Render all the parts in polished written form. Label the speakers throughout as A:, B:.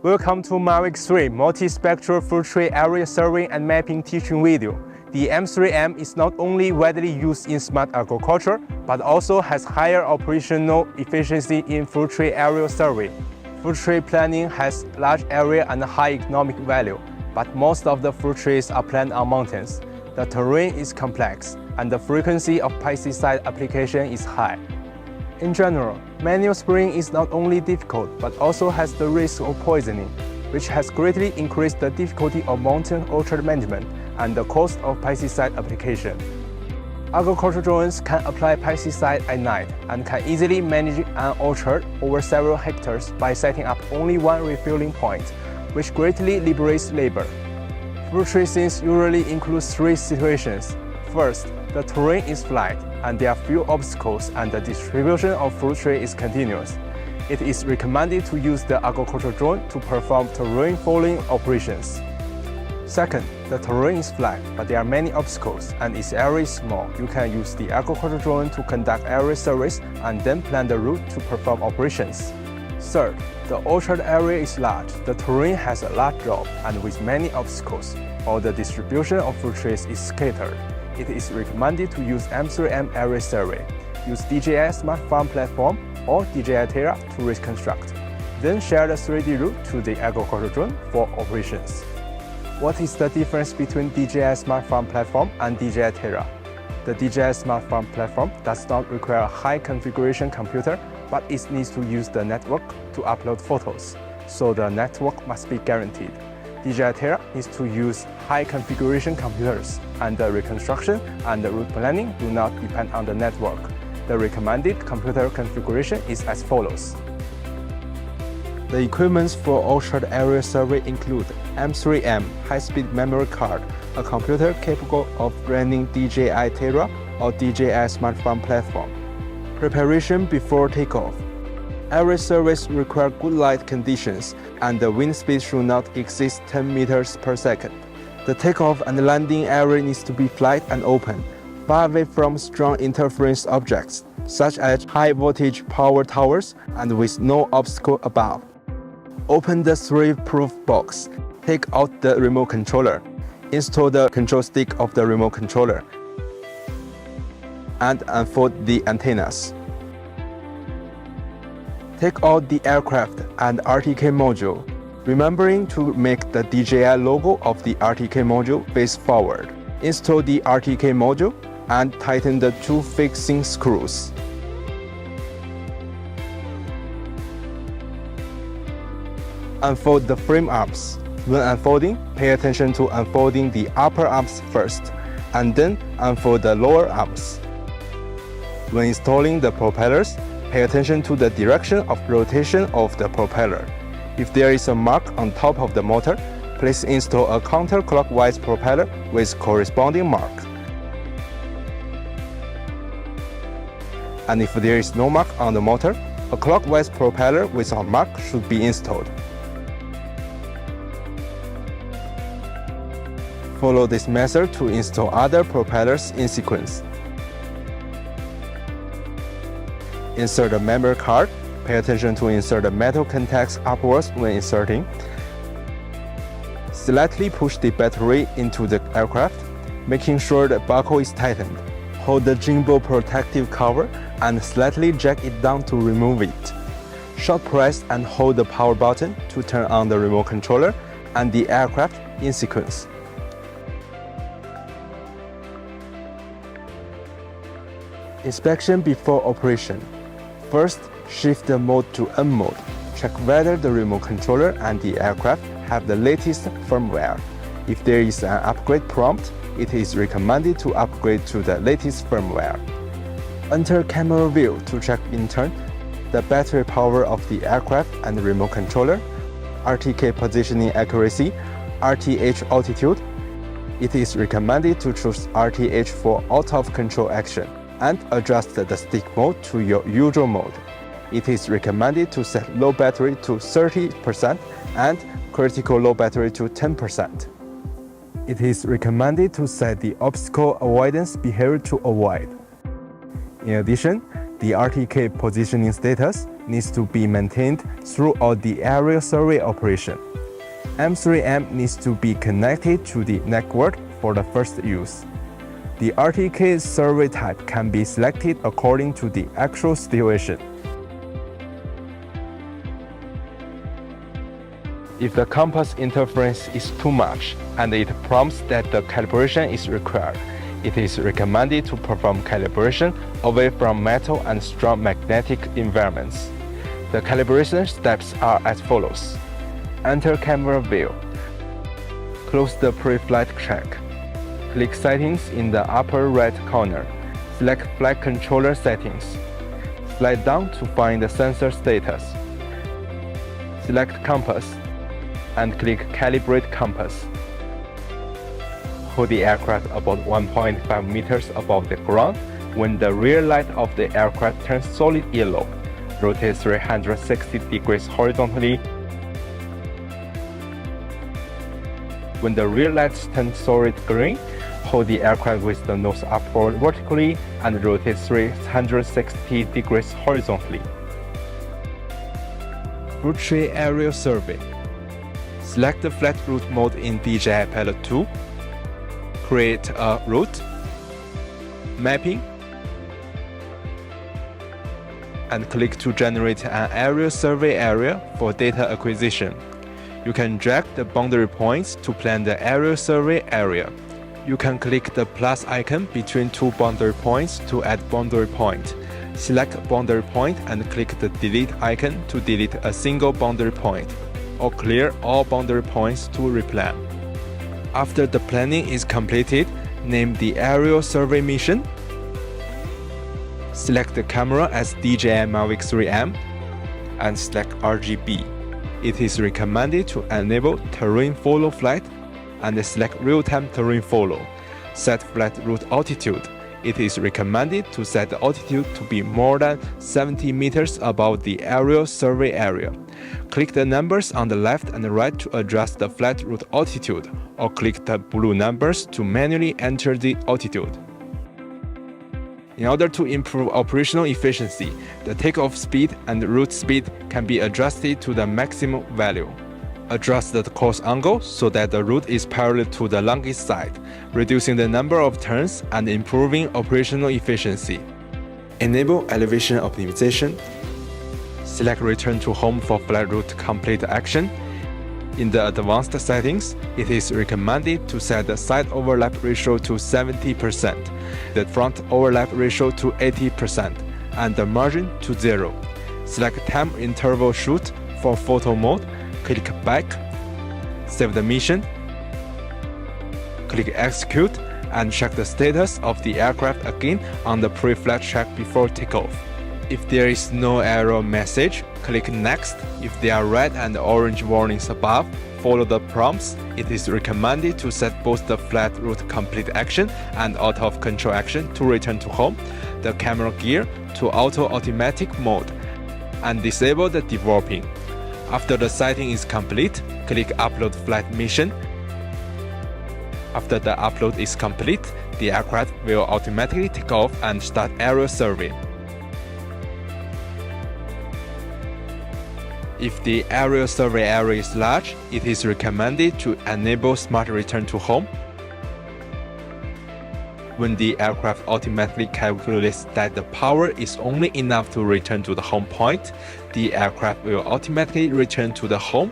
A: Welcome to Mavic 3 multispectral full tree area survey and mapping teaching video. The M3M is not only widely used in smart agriculture, but also has higher operational efficiency in full tree area survey. Full tree planning has large area and high economic value, but most of the full trees are planted on mountains. The terrain is complex, and the frequency of pesticide application is high. In general, manual spraying is not only difficult, but also has the risk of poisoning, which has greatly increased the difficulty of mountain orchard management and the cost of pesticide application. Agricultural drones can apply pesticide at night and can easily manage an orchard over several hectares by setting up only one refilling point, which greatly liberates labor. Full tree scenes usually include three situations. First, the terrain is flat and there are few obstacles and the distribution of fruit tree is continuous. It is recommended to use the agricultural drone to perform terrain following operations. Second, the terrain is flat, but there are many obstacles and its area is small. You can use the agricultural drone to conduct area surveys and then plan the route to perform operations. Third, the orchard area is large, the terrain has a large drop and with many obstacles, or the distribution of fruit trees is scattered. It is recommended to use M3M area survey. Use DJI Smart Farm platform or DJI Terra to reconstruct. Then share the 3D route to the agricultural drone for operations. What is the difference between DJI Smart Farm platform and DJI Terra? The DJI Smart Farm platform does not require a high configuration computer, but it needs to use the network to upload photos, so the network must be guaranteed. DJI Terra needs to use high configuration computers, and the reconstruction and the route planning do not depend on the network. The recommended computer configuration is as follows. The equipments for orchard area survey include M3M high-speed memory card, a computer capable of running DJI Terra or DJI Smart Farm platform. Preparation before takeoff. Area surveys require good light conditions, and the wind speed should not exceed 10 meters per second. The takeoff and landing area needs to be flat and open, far away from strong interference objects, such as high-voltage power towers, and with no obstacle above. Open the three-proof box. Take out the remote controller. Install the control stick of the remote controller, and unfold the antennas. Take out the aircraft and RTK module, remembering to make the DJI logo of the RTK module face forward. Install the RTK module and tighten the two fixing screws. Unfold the frame arms. When unfolding, pay attention to unfolding the upper arms first, and then unfold the lower arms. When installing the propellers, pay attention to the direction of rotation of the propeller. If there is a mark on top of the motor, please install a counterclockwise propeller with corresponding mark. And if there is no mark on the motor, a clockwise propeller without mark should be installed. Follow this method to install other propellers in sequence. Insert a memory card. Pay attention to insert the metal contacts upwards when inserting. Slightly push the battery into the aircraft, making sure the buckle is tightened. Hold the gimbal protective cover and slightly jack it down to remove it. Short press and hold the power button to turn on the remote controller and the aircraft in sequence. Inspection before operation. First, shift the mode to N mode. Check whether the remote controller and the aircraft have the latest firmware. If there is an upgrade prompt, it is recommended to upgrade to the latest firmware. Enter camera view to check in turn the battery power of the aircraft and the remote controller, RTK positioning accuracy, RTH altitude. It is recommended to choose RTH for out-of-control action, and adjust the stick mode to your usual mode. It is recommended to set low battery to 30% and critical low battery to 10%. It is recommended to set the obstacle avoidance behavior to avoid. In addition, The RTK positioning status needs to be maintained throughout the aerial survey operation. M3M needs to be connected to the network for the first use. The RTK survey type can be selected according to the actual situation. If the compass interference is too much and it prompts that the calibration is required, it is recommended to perform calibration away from metal and strong magnetic environments. The calibration steps are as follows. Enter camera view. Close the pre-flight track. Click Settings in the upper right corner. Select Flight Controller Settings. Slide down to find the sensor status. Select Compass and click Calibrate Compass. Hold the aircraft about 1.5 meters above the ground. When the rear light of the aircraft turns solid yellow, rotate 360 degrees horizontally. When the rear lights turn solid green, hold the aircraft with the nose upward vertically and rotate 360 degrees horizontally. Fruit tree aerial survey. Select the flat route mode in DJI Pilot 2. Create a route, mapping, and click to generate an aerial survey area for data acquisition. You can drag the boundary points to plan the aerial survey area. You can click the plus icon between two boundary points to add boundary point. Select boundary point and click the delete icon to delete a single boundary point, or clear all boundary points to replan. After the planning is completed, name the aerial survey mission. Select the camera as DJI Mavic 3M and select RGB. It is recommended to enable terrain follow flight and select real-time terrain follow. Set flight route altitude. It is recommended to set the altitude to be more than 70 meters above the aerial survey area. Click the numbers on the left and right to adjust the flight route altitude, or click the blue numbers to manually enter the altitude. In order to improve operational efficiency, the takeoff speed and route speed can be adjusted to the maximum value. Adjust the course angle so that the route is parallel to the longest side, reducing the number of turns and improving operational efficiency. Enable elevation optimization. Select Return to Home for flight route complete action. In the advanced settings, it is recommended to set the side overlap ratio to 70%, the front overlap ratio to 80%, and the margin to 0. Select Time Interval Shoot for photo mode. Click Back. Save the mission. Click Execute and check the status of the aircraft again on the pre-flight track before takeoff. If there is no error message, click Next. If there are red and orange warnings above, follow the prompts. It is recommended to set both the flight route complete action and out of control action to return to home, the camera gear to auto automatic mode, and disable the developing. After the sighting is complete, click Upload Flight Mission. After the upload is complete, the aircraft will automatically take off and start aerial survey. If the aerial survey area is large, it is recommended to enable Smart Return to Home. When the aircraft automatically calculates that the power is only enough to return to the home point, the aircraft will automatically return to the home.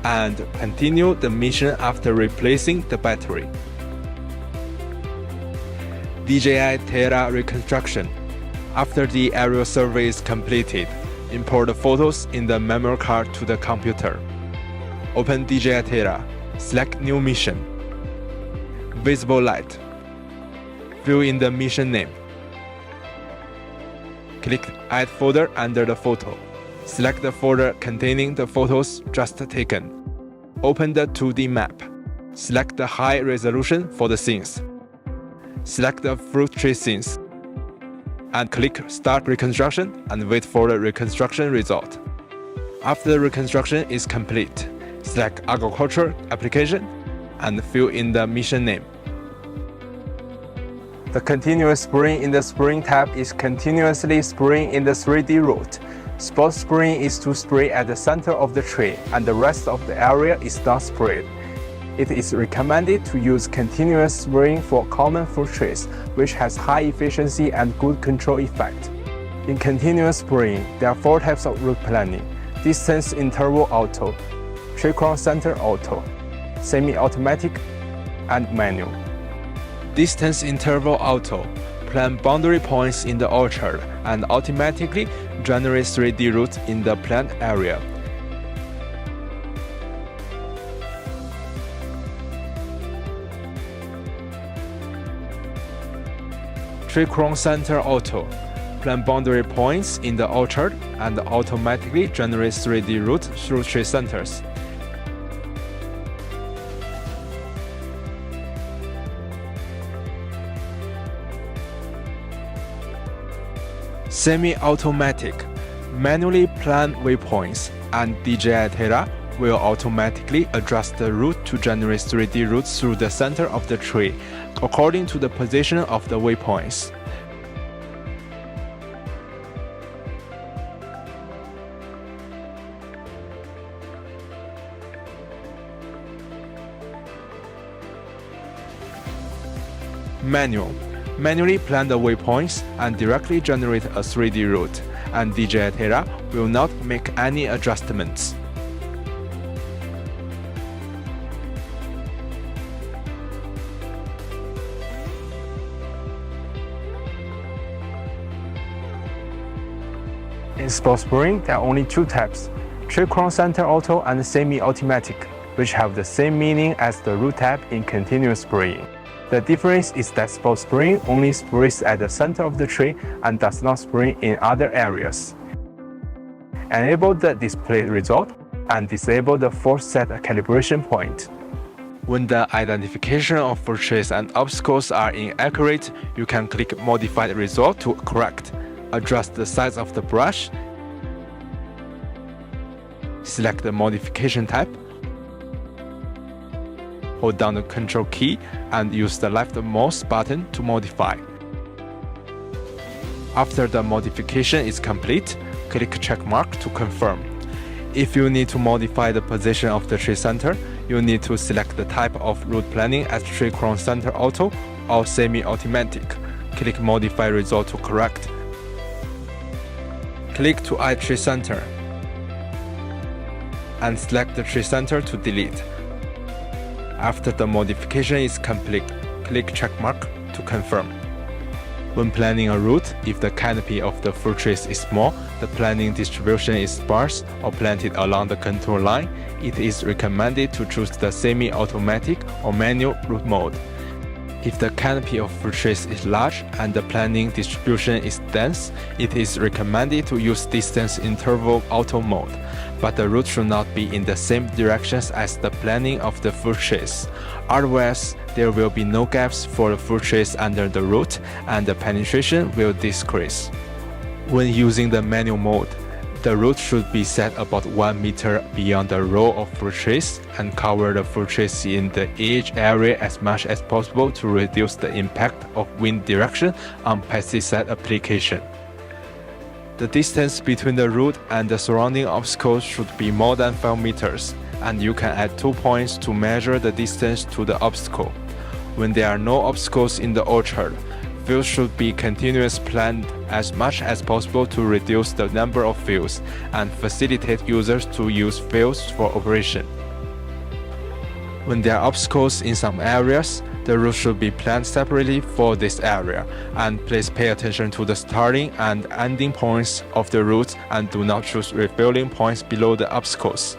A: And continue the mission after replacing the battery. DJI Terra reconstruction. After the aerial survey is completed, import the photos in the memory card to the computer. Open DJI Terra. Select New Mission. Visible light. Fill in the mission name. Click Add folder under the photo. Select the folder containing the photos just taken. Open the 2D map. Select the high resolution for the scenes. Select the fruit tree scenes. And click Start Reconstruction and wait for the reconstruction result. After the reconstruction is complete, select Agriculture Application and fill in the mission name. The continuous spraying in the spraying tab is continuously spraying in the 3D route. Spot spraying is to spray at the center of the tree, and the rest of the area is not sprayed. It is recommended to use continuous spraying for common fruit trees, which has high efficiency and good control effect. In continuous spraying, there are 4 types of root planning: distance interval auto, tree crown center auto, semi-automatic, and manual. Distance interval auto plan boundary points in the orchard and automatically generates 3D roots in the plant area. Tree crown center auto plan boundary points in the orchard and automatically generates 3D roots through tree centers. Semi-automatic manually plan waypoints, and DJI Terra will automatically adjust the route to generate 3D roots through the center of the tree according to the position of the waypoints. Manual manually plan the waypoints and directly generate a 3D route, and DJI Terra will not make any adjustments. In spot spraying, there are only 2 types: tree crown center auto and semi-automatic, which have the same meaning as the root type in continuous spraying. The difference is that spot spraying only sprays at the center of the tree and does not spray in other areas. Enable the display result and disable the force set calibration point. When the identification of fruit trees and obstacles are inaccurate, you can click Modify the result to correct. Adjust the size of the brush. Select the modification type. Hold down the Control key and use the left mouse button to modify. After the modification is complete, click checkmark to confirm. If you need to modify the position of the tree center, you need to select the type of root planning as tree crown center auto or semi-automatic. Click Modify result to correct. Click to add tree center and select the tree center to delete. After the modification is complete, click checkmark to confirm. When planning a route, if the canopy of the fruit trees is small, the planting distribution is sparse or planted along the contour line, it is recommended to choose the semi-automatic or manual route mode. If the canopy of fruit trees is large and the planting distribution is dense, it is recommended to use distance interval auto mode, but the route should not be in the same directions as the planting of the fruit trees. Otherwise, there will be no gaps for the fruit trees under the root and the penetration will decrease. When using the manual mode, the root should be set about 1 meter beyond the row of fruit trees and cover the fruit trees in the edge area as much as possible to reduce the impact of wind direction on pesticide application. The distance between the root and the surrounding obstacles should be more than 5 meters, and you can add 2 points to measure the distance to the obstacle. When there are no obstacles in the orchard, fields should be continuously planned as much as possible to reduce the number of fields and facilitate users to use fields for operation. When there are obstacles in some areas, the route should be planned separately for this area, and please pay attention to the starting and ending points of the route and do not choose refilling points below the obstacles.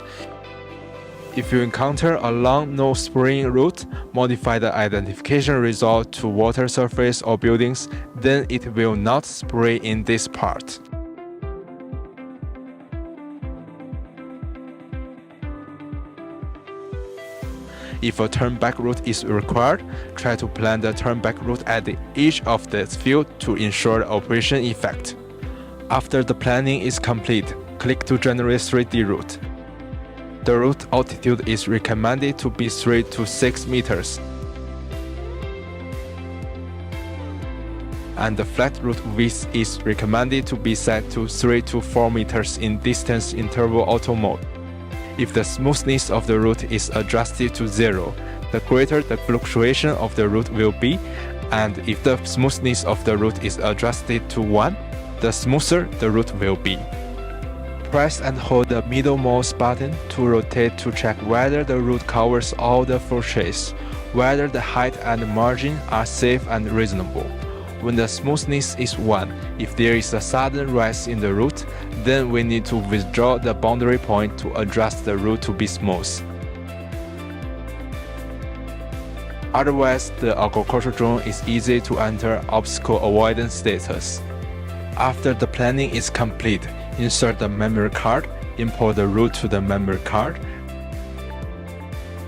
A: If you encounter a long no spraying route, modify the identification result to water surface or buildings, then it will not spray in this part. If a turn-back route is required, try to plan the turn-back route at the edge of the field to ensure the operation effect. After the planning is complete, click to generate 3D route. The route altitude is recommended to be 3 to 6 meters. And the flat route width is recommended to be set to 3 to 4 meters in distance interval auto mode. If the smoothness of the route is adjusted to 0, the greater the fluctuation of the route will be, and if the smoothness of the route is adjusted to 1, the smoother the route will be. Press and hold the middle mouse button to rotate to check whether the route covers all the fourches, whether the height and margin are safe and reasonable. When the smoothness is 1, if there is a sudden rise in the route, then we need to withdraw the boundary point to adjust the route to be smooth. Otherwise, the agriculture drone is easy to enter obstacle avoidance status. After the planning is complete, insert the memory card, import the route to the memory card,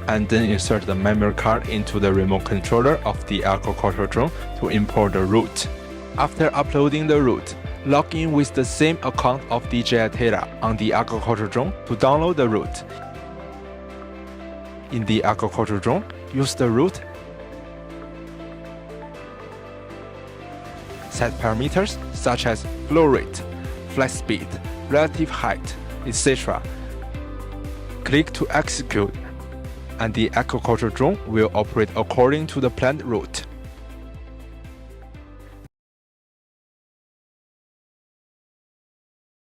A: and then insert the memory card into the remote controller of the agriculture drone to import the route. After uploading the route, log in with the same account of DJI Theta on the agriculture drone to download the route. In the agriculture drone, use the route, set parameters such as flow rate, flight speed, relative height, etc. Click to execute, and the agriculture drone will operate according to the planned route.